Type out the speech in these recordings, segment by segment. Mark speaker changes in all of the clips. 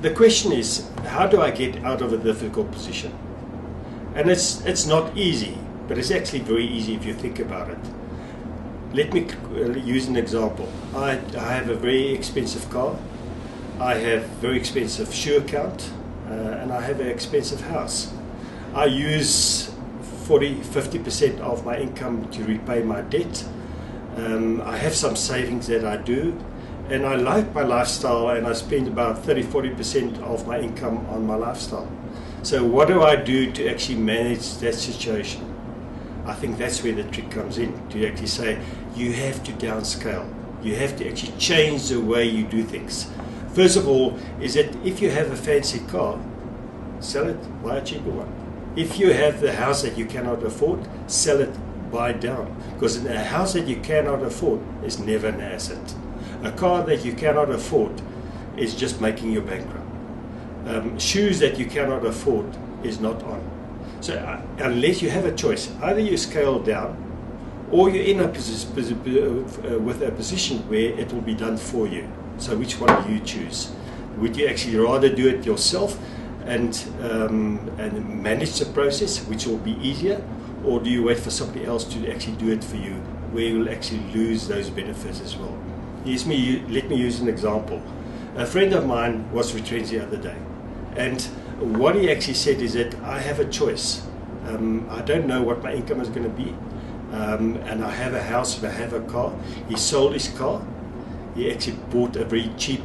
Speaker 1: the question is, how do I get out of a difficult position? And it's not easy, but it's actually very easy if you think about it. Let me use an example. I have a very expensive car, I have very expensive shoe account, and I have an expensive house. I use 40–50% of my income to repay my debt. I have some savings that I do, and I like my lifestyle, and I spend about 30–40% of my income on my lifestyle. So what do I do to actually manage that situation? I think that's where the trick comes in, to actually say you have to downscale. You have to actually change the way you do things. First of all, is that if you have a fancy car, sell it, buy a cheaper one. If you have the house that you cannot afford, sell it, buy down. Because a house that you cannot afford is never an asset. A car that you cannot afford is just making you bankrupt. Shoes that you cannot afford is not on. So unless you have a choice, either you scale down or you're in with a position where it will be done for you. So which one do you choose? Would you actually rather do it yourself and manage the process, which will be easier, or do you wait for somebody else to actually do it for you, where you'll actually lose those benefits as well? Let me use an example. A friend of mine was retrenched the other day, and what he actually said is that I have a choice. I don't know what my income is going to be, and I have a house, I have a car. He sold his car. He actually bought a very cheap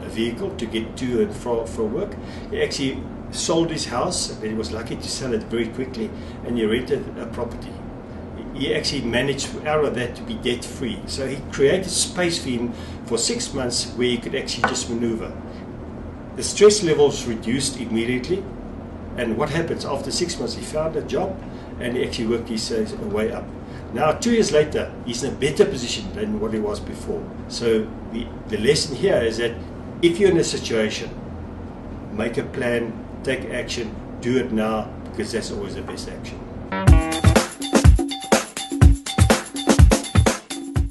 Speaker 1: vehicle to get to and from work. He actually sold his house, and he was lucky to sell it very quickly, and he rented a property. He actually managed out of that to be debt free. So he created space for him for 6 months where he could actually just maneuver. The stress levels reduced immediately, and what happens after 6 months? He found a job and he actually worked his way up. Now 2 years later, he's in a better position than what he was before. So the lesson here is that if you're in a situation, make a plan, take action, do it now, because that's always the best action.